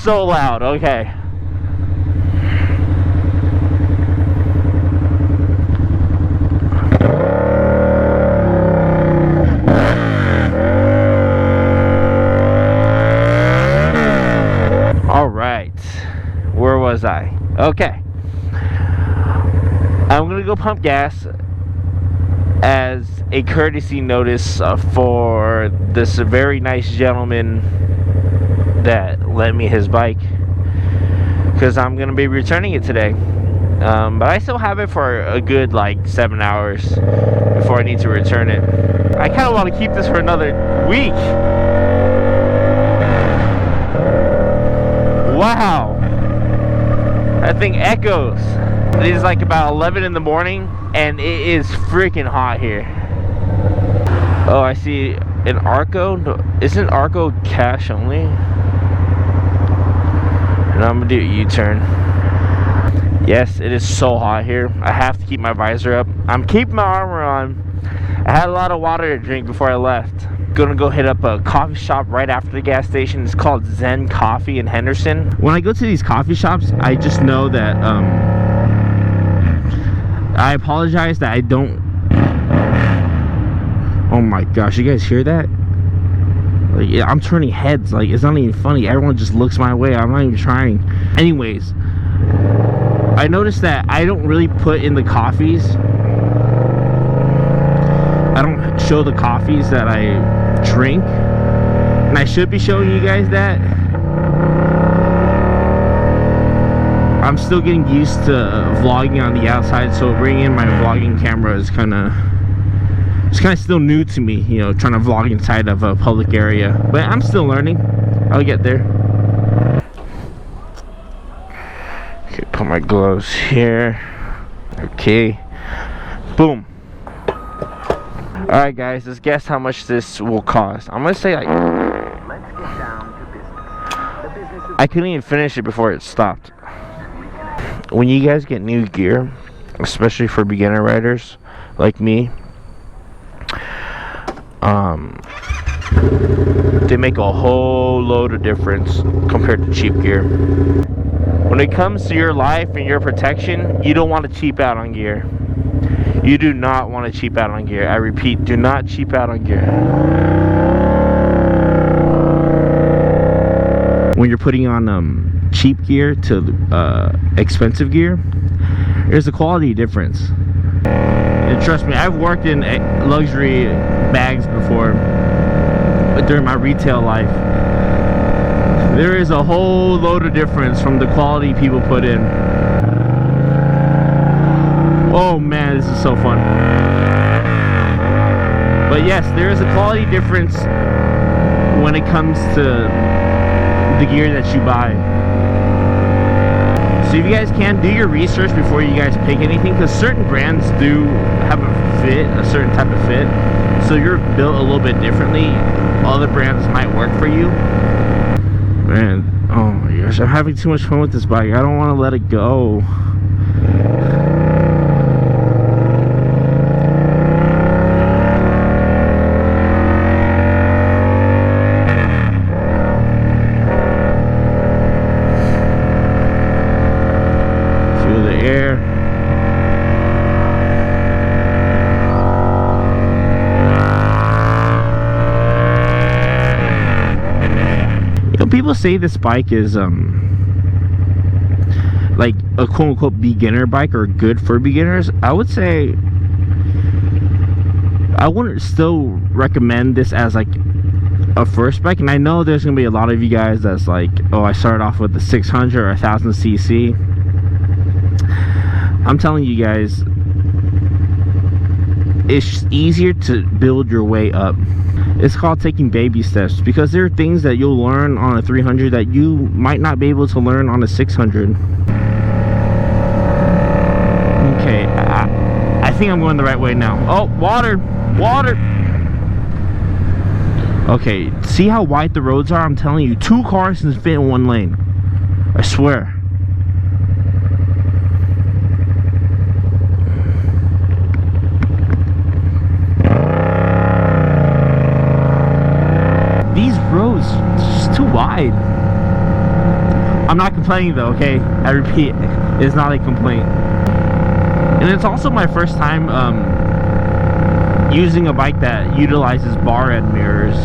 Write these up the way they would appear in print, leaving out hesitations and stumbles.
so loud. Okay. All right. Where was I? Okay. I'm gonna go pump gas as a courtesy notice for this very nice gentleman that lent me his bike, because I'm gonna be returning it today. But I still have it for a good like 7 hours before I need to return it. I kind of want to keep this for another week. Wow, that thing echoes. It is like about 11 in the morning and it is freaking hot here. Oh, I see an Arco. No, isn't Arco cash only? And I'm gonna do a U-turn. Yes, it is so hot here. I have to keep my visor up. I'm keeping my armor on. I had a lot of water to drink before I left. Gonna go hit up a coffee shop right after the gas station. It's called Zen Coffee in Henderson. When I go to these coffee shops, I just know that I apologize that I don't. Oh my gosh, you guys hear that? Like, yeah, I'm turning heads. Like, it's not even funny. Everyone just looks my way. I'm not even trying. Anyways, I noticed that I don't really put in the coffees. I don't show the coffees that I drink, and I should be showing you guys that. I'm still getting used to vlogging on the outside, so bringing in my vlogging camera is kind of still new to me, you know, trying to vlog inside of a public area. But I'm still learning. I'll get there. Okay, put my gloves here. Okay, boom. Alright guys, let's guess how much this will cost. I'm gonna say like, I couldn't even finish it before it stopped. When you guys get new gear, especially for beginner riders like me, they make a whole load of difference compared to cheap gear. When it comes to your life and your protection, you don't want to cheap out on gear. You do not want to cheap out on gear. I repeat, do not cheap out on gear. When you're putting on cheap gear to expensive gear, there's a quality difference. And trust me, I've worked in luxury bags before, but during my retail life, there is a whole load of difference from the quality people put in. Oh man, this is so fun. But yes, there is a quality difference when it comes to the gear that you buy. So if you guys can, do your research before you guys pick anything, because certain brands do have a fit, a certain type of fit, so you're built a little bit differently. Other brands might work for you. Man, oh my gosh, I'm having too much fun with this bike. I don't want to let it go. Feel the air. People say this bike is like a quote-unquote beginner bike or good for beginners. I would say I wouldn't still recommend this as like a first bike. And I know there's gonna be a lot of you guys that's like, oh, I started off with the 600 or 1000 cc. I'm telling you guys, it's easier to build your way up. It's called taking baby steps, because there are things that you'll learn on a 300 that you might not be able to learn on a 600. Okay, I think I'm going the right way now. Oh, water! Water! Okay, see how wide the roads are? I'm telling you, 2 cars can fit in 1 lane. I swear. These roads, it's just too wide. I'm not complaining though, okay? I repeat, it's not a complaint. And it's also my first time using a bike that utilizes bar end mirrors.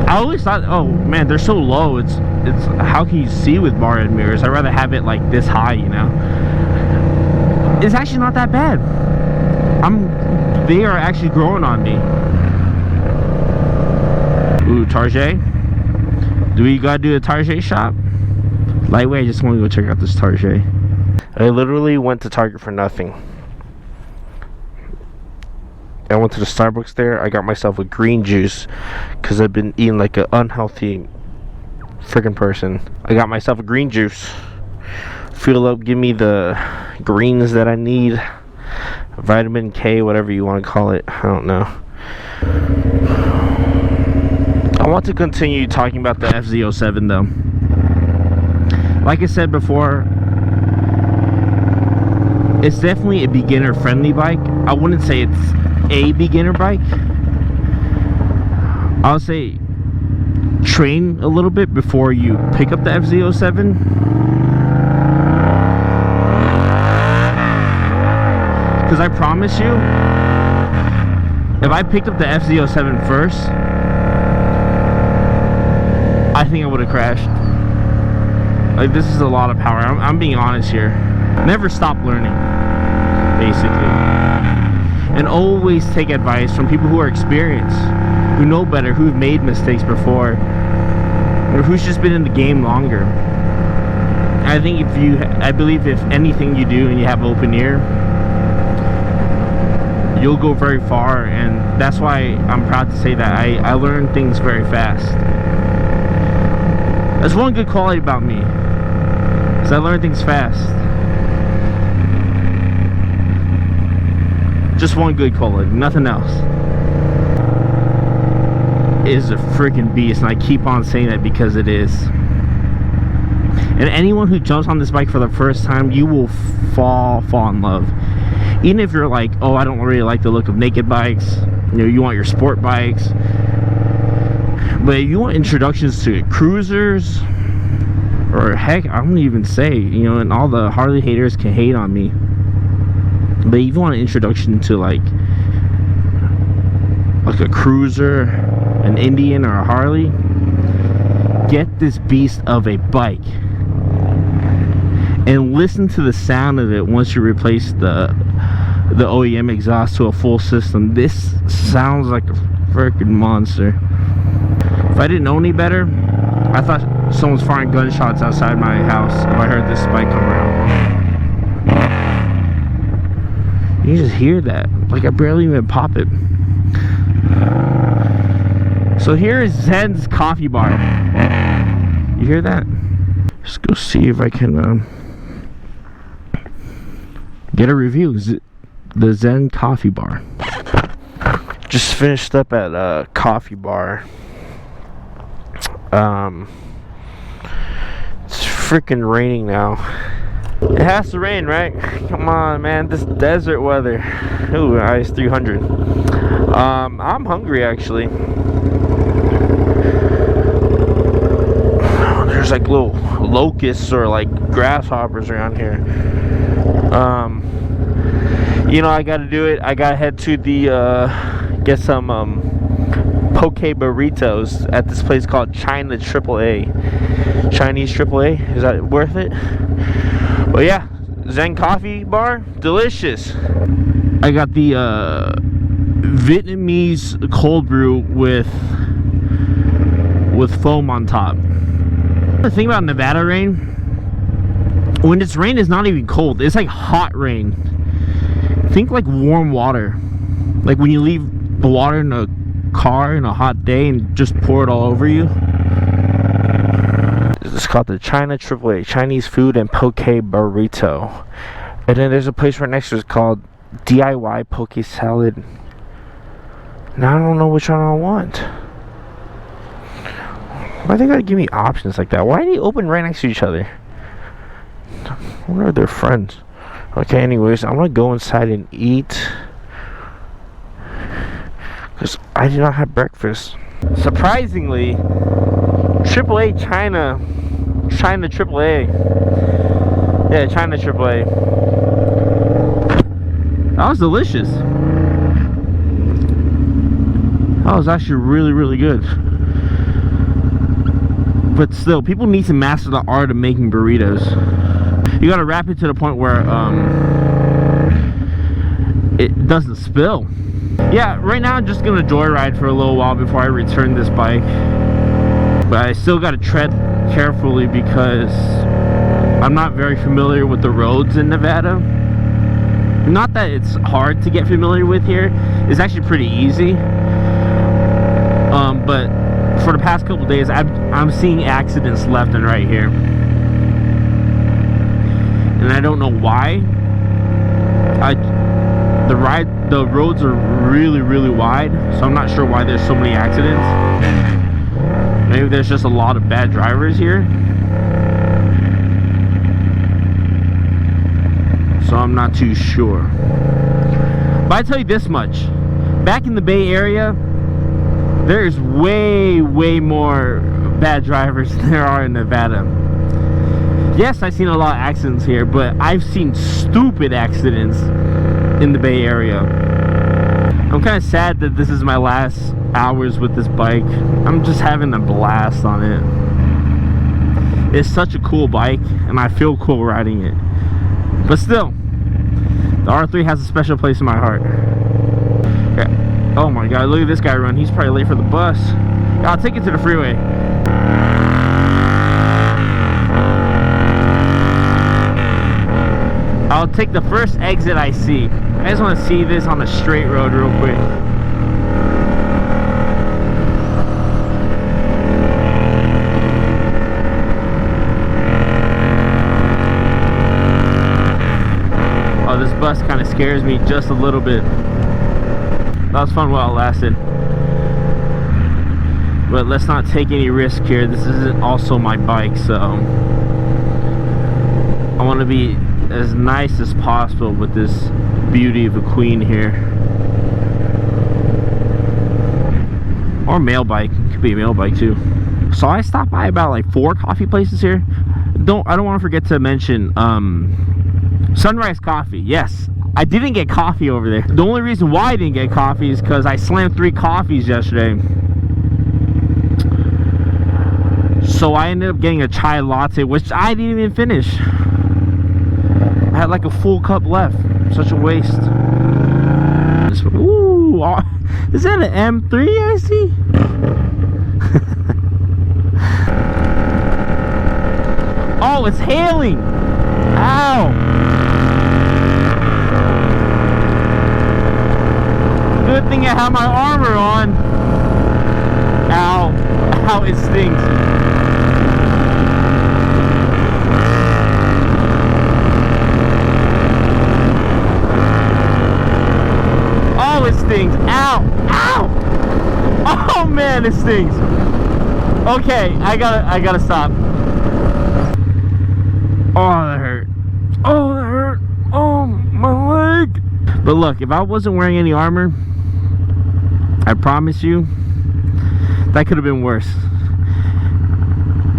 I always thought, oh man, they're so low. It's how can you see with bar end mirrors? I'd rather have it like this high, you know. It's actually not that bad. They are actually growing on me. Ooh, Target. Do we gotta do a Target shop? Lightweight, I just want to go check out this Target. I literally went to Target for nothing. I went to the Starbucks there. I got myself a green juice because I've been eating like an unhealthy freaking person. I got myself a green juice. Fill up, give me the greens that I need. Vitamin K, whatever you want to call it. I don't know. I want to continue talking about the FZ-07 though. Like I said before, it's definitely a beginner friendly bike. I wouldn't say it's a beginner bike. I'll say train a little bit before you pick up the FZ-07. Because I promise you, if I picked up the FZ-07 first, I think I would have crashed. Like, this is a lot of power. I'm being honest here. Never stop learning, basically. And always take advice from people who are experienced, who know better, who've made mistakes before, or who's just been in the game longer. I think I believe if anything you do and you have open ear, you'll go very far. And that's why I'm proud to say that I learn things very fast. That's one good quality about me, is I learn things fast. Just one good quality, nothing else. It is a freaking beast, and I keep on saying that because it is. And anyone who jumps on this bike for the first time, you will fall in love. Even if you're like, oh, I don't really like the look of naked bikes, you know, you want your sport bikes. But if you want introductions to cruisers, or heck, I don't even say, you know, and all the Harley haters can hate on me. But if you want an introduction to like a cruiser, an Indian, or a Harley, get this beast of a bike and listen to the sound of it once you replace the OEM exhaust to a full system. This sounds like a freaking monster. If I didn't know any better, I thought someone's firing gunshots outside my house if I heard this bike come around. You just hear that. Like, I barely even pop it. So here is Zen's coffee bar. You hear that? Let's go see if I can get a review. The Zen coffee bar. Just finished up at a coffee bar. It's freaking raining now. It has to rain, right? Come on, man. This desert weather. Ooh, ice 300. I'm hungry, actually. There's like little locusts or like grasshoppers around here. You know, I gotta do it. I gotta head to the get some poke burritos at this place called China AAA. Chinese AAA. Is that worth it? But yeah, Zen coffee bar, delicious. I got the Vietnamese cold brew with foam on top. The thing about Nevada rain, when it's rain, it's not even cold. It's like hot rain. Think like warm water. Like when you leave the water in a car in a hot day and just pour it all over you. It's called the China AAA, Chinese food and poke burrito. And then there's a place right next to it called DIY poke salad. Now I don't know which one I want. Why they gotta give me options like that? Why are they open right next to each other? I wonder if they're friends. Okay, anyways, I'm gonna go inside and eat, because I did not have breakfast. Surprisingly, AAA China AAA. Yeah, China AAA. That was delicious. That was actually really, really good. But still, people need to master the art of making burritos. You gotta wrap it to the point where it doesn't spill. Yeah, right now I'm just gonna joyride for a little while before I return this bike. But I still gotta tread carefully because I'm not very familiar with the roads in Nevada. Not that it's hard to get familiar with here. It's actually pretty easy. But for the past couple days, I'm seeing accidents left and right here. And I don't know why. The roads are really, really wide, so I'm not sure why there's so many accidents. Maybe there's just a lot of bad drivers here. So I'm not too sure. But I tell you this much. Back in the Bay Area, there's way, way more bad drivers than there are in Nevada. Yes, I've seen a lot of accidents here, but I've seen stupid accidents in the Bay Area. I'm kind of sad that this is my last hours with this bike. I'm just having a blast on it. It's such a cool bike, and I feel cool riding it. But still, the R3 has a special place in my heart. Yeah. Oh my god, look at this guy run. He's probably late for the bus. Yeah, I'll take it to the freeway. I'll take the first exit I see. I just want to see this on a straight road real quick. Oh, this bus kind of scares me just a little bit. That was fun while it lasted. But let's not take any risk here. This isn't also my bike, so I want to be as nice as possible with this beauty of a queen here. Or mail bike. It could be a mail bike too. So I stopped by about like 4 coffee places here. I don't want to forget to mention Sunrise Coffee. Yes, I didn't get coffee over there. The only reason why I didn't get coffee is because I slammed 3 coffees yesterday. So I ended up getting a chai latte, which I didn't even finish. I had like a full cup left. Such a waste. Ooh, is that an M3 I see? Oh, it's hailing. Ow. Good thing I have my armor on. Ow. Ow, it stings. Oh, it stings. Ow. Ow. Oh man, it stings. Okay, I gotta stop. Oh, that hurt. Oh, that hurt. Oh, my leg. But look, if I wasn't wearing any armor, I promise you, that could have been worse.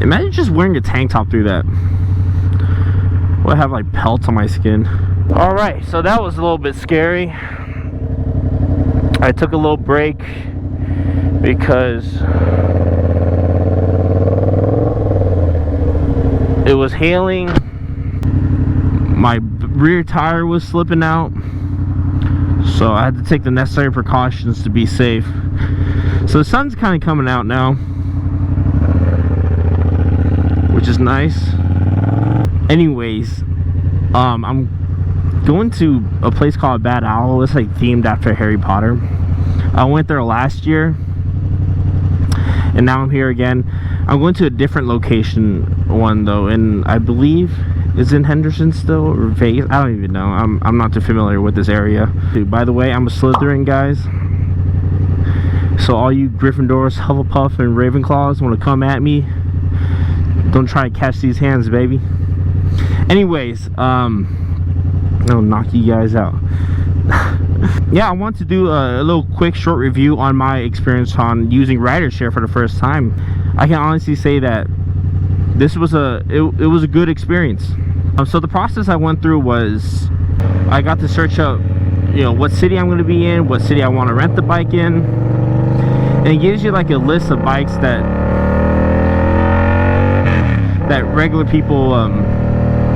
Imagine just wearing a tank top through that. Well, I have like pelts on my skin. Alright, so that was a little bit scary. I took a little break because it was hailing. My rear tire was slipping out, so I had to take the necessary precautions to be safe. So the sun's kind of coming out now, which is nice. Anyways, I'm going to a place called Bad Owl. It's like themed after Harry Potter. I went there last year, and now I'm here again. I'm going to a different location one though, and I believe is in Henderson still, or Vegas. I don't even know. I'm not too familiar with this area. Dude, by the way, I'm a Slytherin, guys. So all you Gryffindors, Hufflepuff, and Ravenclaws want to come at me, don't try to catch these hands, baby. Anyways, I'll knock you guys out. Yeah, I want to do a little quick short review on my experience on using ridershare for the first time. I can honestly say that this was it was a good experience. So the process I went through was I got to search up, you know, what city I'm going to be in, what city I want to rent the bike in, and it gives you like a list of bikes that regular people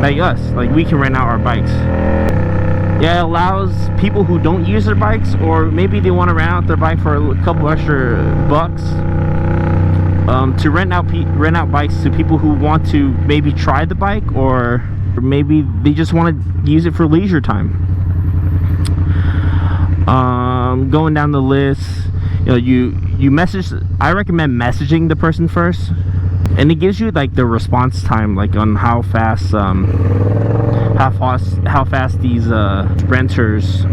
like us, like we can rent out our bikes. Yeah, it allows people who don't use their bikes, or maybe they want to rent out their bike for a couple extra bucks, to rent out bikes to people who want to maybe try the bike, or maybe they just want to use it for leisure time. Going down the list, you know, you message. I recommend messaging the person first, and it gives you like the response time, like on how fast these renters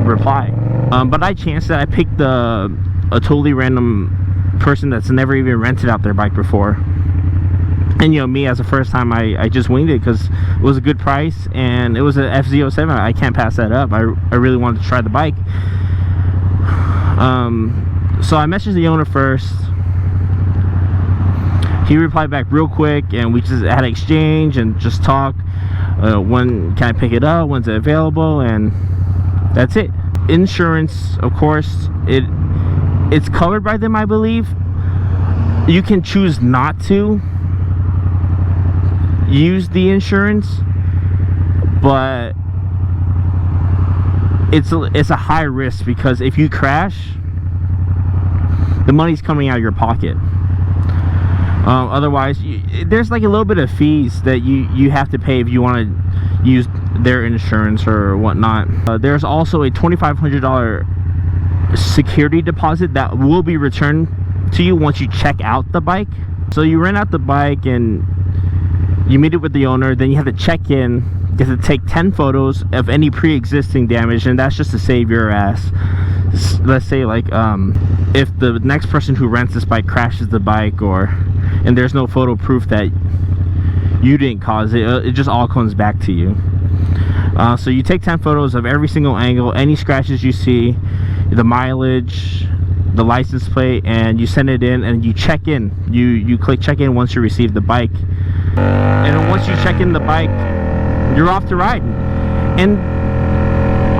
reply. But I chanced that I picked a totally random person that's never even rented out their bike before, and you know, me as a first time, I just winged it because it was a good price and it was an FZ-07. I can't pass that up. I really wanted to try the bike. So I messaged the owner first. He replied back real quick, and we just had an exchange and just talk. When can I pick it up? When's it available? And that's it. Insurance, of course, it's covered by them, I believe. You can choose not to use the insurance, but it's a high risk, because if you crash, the money's coming out of your pocket. Otherwise, there's like a little bit of fees that you have to pay if you want to use their insurance or whatnot. There's also a $2,500 security deposit that will be returned to you once you check out the bike. So you rent out the bike and you meet it with the owner, then you have to check in. You have to take 10 photos of any pre-existing damage, and that's just to save your ass. Let's say like if the next person who rents this bike crashes the bike, and there's no photo proof that you didn't cause it, it just all comes back to you. So you take 10 photos of every single angle, any scratches you see, the mileage, the license plate, and you send it in and you check in. You click check in once you receive the bike, and then once you check in the bike, you're off to ride. And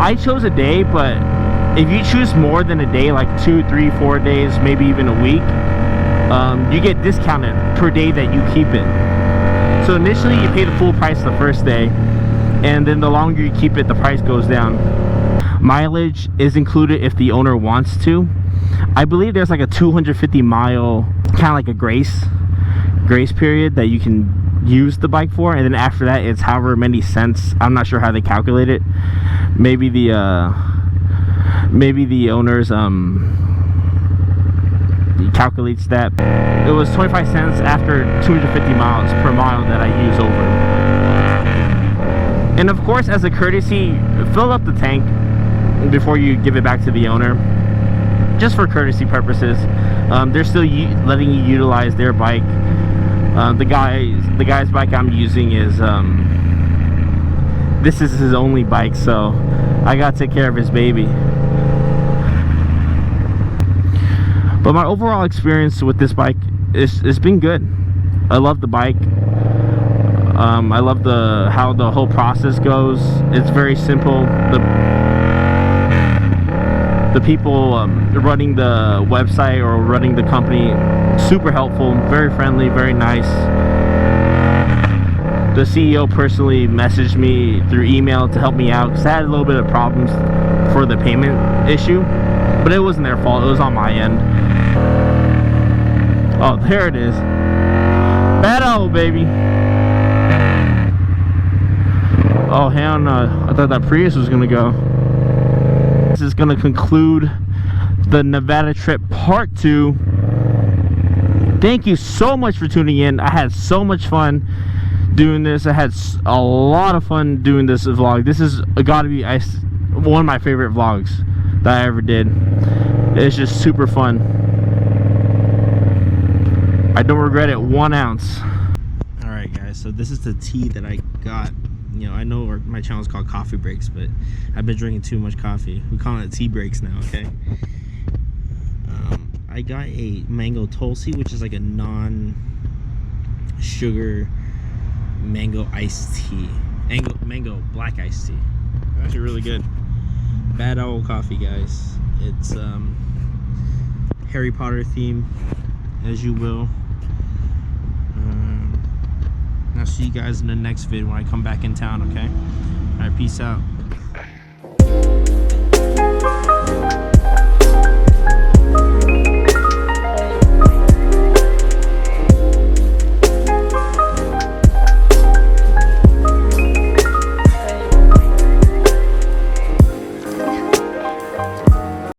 I chose a day, but if you choose more than a day, like 2, 3, 4 days, maybe even a week, you get discounted per day that you keep it. So initially you pay the full price the first day, and then the longer you keep it, the price goes down. Mileage is included if the owner wants to. I believe there's like a 250 mile, kind of like a grace period that you can use the bike for, and then after that it's however many cents. I'm not sure how they calculate it. Maybe the owners calculates that. It was 25 cents after 250 miles per mile that I use over. And of course, as a courtesy, fill up the tank before you give it back to the owner, just for courtesy purposes. They're still letting you utilize their bike. The guy's bike I'm using is this is his only bike, so I gotta take care of his baby. But my overall experience with this bike it's been good. I love the bike. I love how the whole process goes. It's very simple. The people running the website or running the company, super helpful, very friendly, very nice. The CEO personally messaged me through email to help me out because I had a little bit of problems for the payment issue, but it wasn't their fault, it was on my end. Oh, there it is. Battle, baby. Oh, hell no. I thought that Prius was gonna go. This is gonna conclude the Nevada trip part 2. Thank you so much for tuning in. I had so much fun doing this. I had a lot of fun doing this vlog. This is gotta be one of my favorite vlogs that I ever did. It's just super fun. I don't regret it 1 ounce. Alright guys, so this is the tea that I got you know, I know my channel is called Coffee Breaks, but I've been drinking too much coffee. We call it tea breaks now, okay? I got a mango tulsi, which is like a non-sugar mango iced tea. Mango black iced tea. Actually really good. Bad Owl coffee, guys. It's Harry Potter theme, as you will. I'll see you guys in the next vid when I come back in town, okay? Alright, peace out.